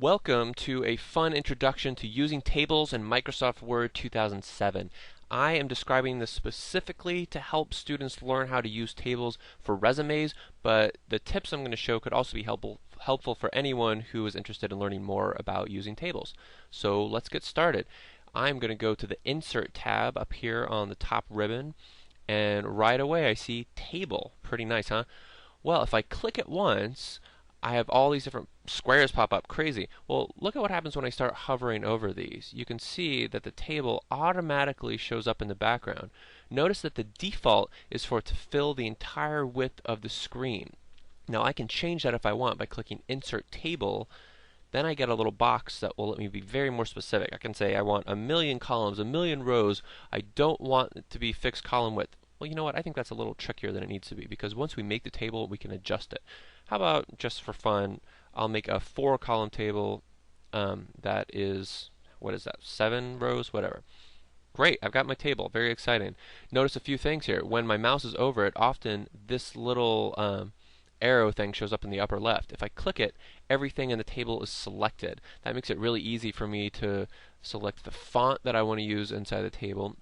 Welcome to a fun introduction to using tables in Microsoft Word 2007. I am describing this specifically to help students learn how to use tables for resumes, but the tips I'm going to show could also be helpful for anyone who is interested in learning more about using tables. So let's get started. I'm going to go to the Insert tab up here on the top ribbon, and right away I see Table. Pretty nice, huh? Well, if I click it once, I have all these different squares pop up. Crazy. Well, look at what happens when I start hovering over these. You can see that the table automatically shows up in the background. Notice that the default is for it to fill the entire width of the screen. Now I can change that if I want by clicking Insert Table. Then I get a little box that will let me be very more specific. I can say I want 1,000,000 columns, 1,000,000 rows. I don't want it to be fixed column width. Well, you know what? I think that's a little trickier than it needs to be, because once we make the table, we can adjust it. How about, just for fun, I'll make a 4-column table that is, what is that, 7 rows, whatever. Great, I've got my table. Very exciting. Notice a few things here. When my mouse is over it, often this little arrow thing shows up in the upper left. If I click it, everything in the table is selected. That makes it really easy for me to select the font that I want to use inside the table,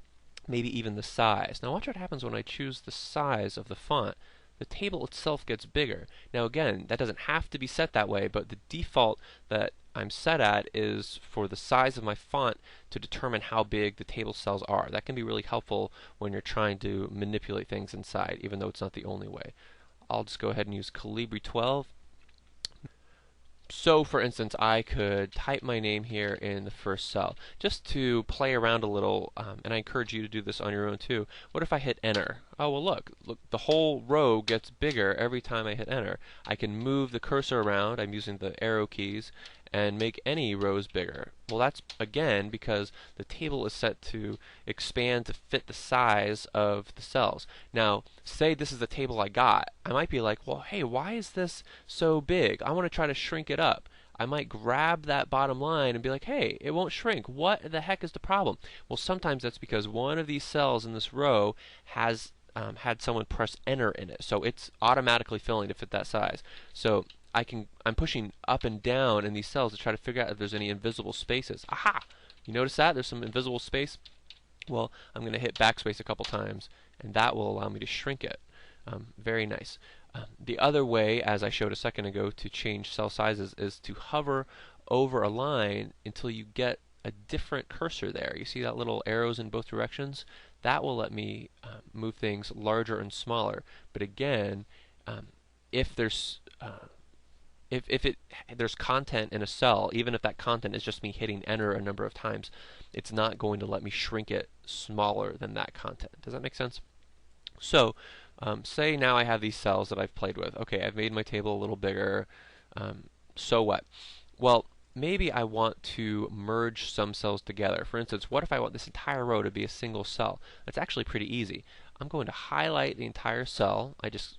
maybe even the size. Now watch what happens when I choose the size of the font. The table itself gets bigger. Now again, that doesn't have to be set that way, but the default that I'm set at is for the size of my font to determine how big the table cells are. That can be really helpful when you're trying to manipulate things inside, even though it's not the only way. I'll just go ahead and use Calibri 12. So, for instance, I could type my name here in the first cell just to play around a little, and I encourage you to do this on your own too. What if I hit enter? Oh, well, look, the whole row gets bigger every time I hit enter. I can move the cursor around. I'm using the arrow keys, and make any rows bigger. Well, that's again because the table is set to expand to fit the size of the cells. Now, say this is the table I got. I might be like, well, hey, why is this so big? I want to try to shrink it up. I might grab that bottom line and be like, hey, it won't shrink. What the heck is the problem? Well, sometimes that's because one of these cells in this row has had someone press enter in it, so it's automatically filling to fit that size. So I'm pushing up and down in these cells to try to figure out if there's any invisible spaces. Aha! You notice that? There's some invisible space? Well, I'm going to hit backspace a couple times, and that will allow me to shrink it. Very nice. The other way, as I showed a second ago, to change cell sizes is to hover over a line until you get a different cursor there. You see that little arrows in both directions? That will let me move things larger and smaller. But again, if there's there's content in a cell, even if that content is just me hitting enter a number of times, it's not going to let me shrink it smaller than that content. Does that make sense? So, say now I have these cells that I've played with. Okay, I've made my table a little bigger. So what? Well, maybe I want to merge some cells together. For instance, what if I want this entire row to be a single cell? That's actually pretty easy. I'm going to highlight the entire cell. I just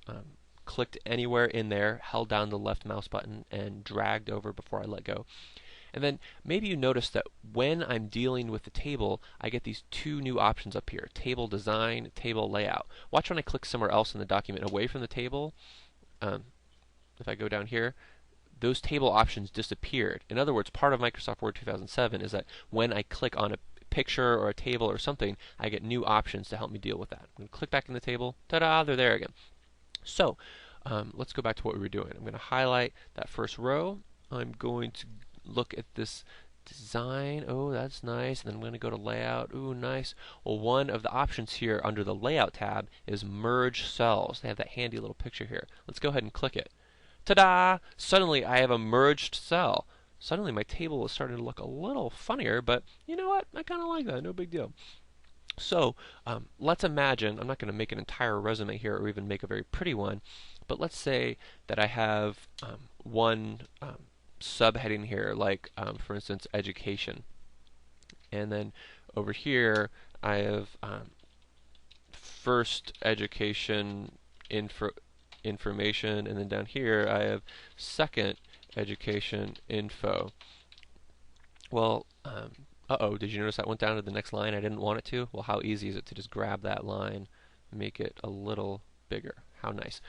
clicked anywhere in there, held down the left mouse button, and dragged over before I let go. And then maybe you notice that when I'm dealing with the table, I get these two new options up here: table design, table layout. Watch when I click somewhere else in the document away from the table. If I go down here, those table options disappeared. In other words, part of Microsoft Word 2007 is that when I click on a picture or a table or something, I get new options to help me deal with that. I'm going to click back in the table. Ta-da! They're there again. So, let's go back to what we were doing. I'm going to highlight that first row. I'm going to look at this design. Oh, that's nice. And then I'm going to go to layout. Ooh, nice. Well, one of the options here under the layout tab is merge cells. They have that handy little picture here. Let's go ahead and click it. Ta-da! Suddenly I have a merged cell. Suddenly my table is starting to look a little funnier, but you know what? I kind of like that. No big deal. So let's imagine, I'm not going to make an entire resume here or even make a very pretty one, but let's say that I have one subheading here, like for instance, education. And then over here I have first education information, and then down here I have second education info. Well, uh-oh, did you notice that went down to the next line? I didn't want it to. Well, how easy is it to just grab that line, make it a little bigger? How nice.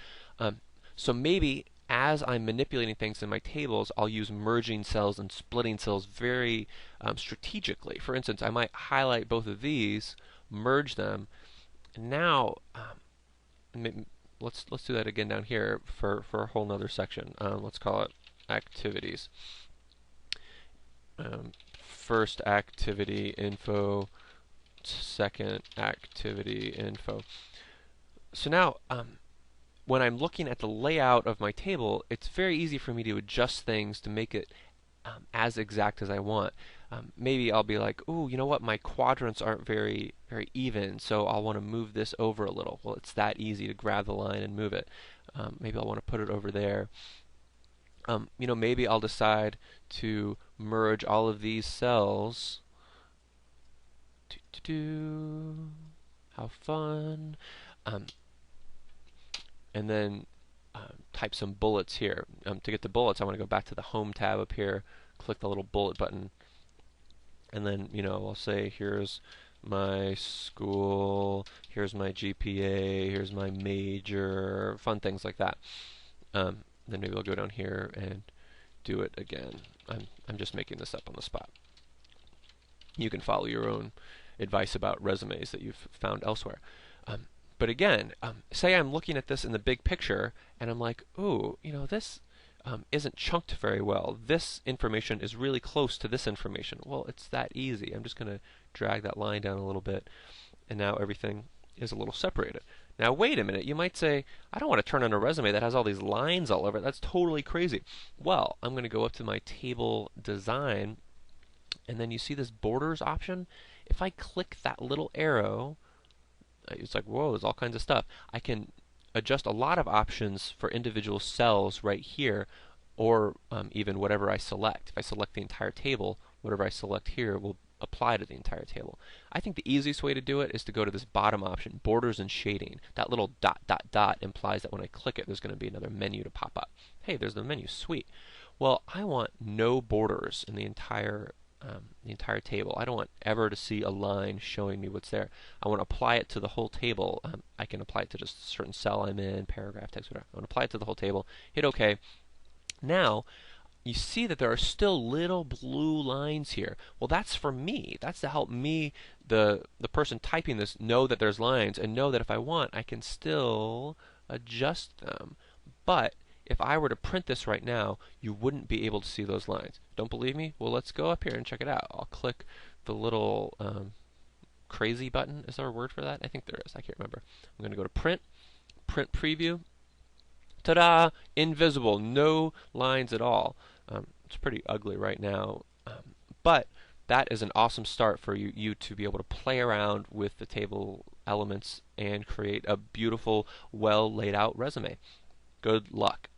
So maybe as I'm manipulating things in my tables, I'll use merging cells and splitting cells very strategically. For instance, I might highlight both of these, merge them, and now let's do that again down here for a whole nother section. Let's call it activities. First activity info, second activity info. So now, when I'm looking at the layout of my table, it's very easy for me to adjust things to make it as exact as I want. Maybe I'll be like, ooh, you know what, my quadrants aren't very even, so I'll want to move this over a little. Well, it's that easy to grab the line and move it. Maybe I'll want to put it over there. Maybe I'll decide to merge all of these cells. How fun. And then type some bullets here. To get the bullets, I want to go back to the Home tab up here, click the little bullet button, and then I'll say here's my school, here's my GPA, here's my major, fun things like that. Then maybe I'll go down here and do it again. I'm just making this up on the spot. You can follow your own advice about resumes that you've found elsewhere. But again, say I'm looking at this in the big picture, and I'm like, ooh, this isn't chunked very well. This information is really close to this information. Well, it's that easy. I'm just going to drag that line down a little bit, and now everything is a little separated. Now, wait a minute. You might say, I don't want to turn on a resume that has all these lines all over it. That's totally crazy. Well, I'm going to go up to my table design, and then you see this borders option. If I click that little arrow, it's like, whoa, there's all kinds of stuff. I can adjust a lot of options for individual cells right here, or even whatever I select. If I select the entire table, whatever I select here will apply to the entire table. I think the easiest way to do it is to go to this bottom option, borders and shading. That little dot, dot, dot implies that when I click it, there's going to be another menu to pop up. Hey, there's the menu. Sweet. Well, I want no borders in the entire table. I don't want ever to see a line showing me what's there. I want to apply it to the whole table. I can apply it to just a certain cell I'm in, paragraph, text, whatever. I want to apply it to the whole table. Hit OK. Now, you see that there are still little blue lines here. Well, that's for me. That's to help me, the person typing this, know that there's lines and know that if I want, I can still adjust them. But if I were to print this right now, you wouldn't be able to see those lines. Don't believe me? Well, let's go up here and check it out. I'll click the little crazy button. Is there a word for that? I think there is. I can't remember. I'm going to go to print, print preview. Ta-da! Invisible. No lines at all. It's pretty ugly right now. But that is an awesome start for you to be able to play around with the table elements and create a beautiful, well laid out resume. Good luck.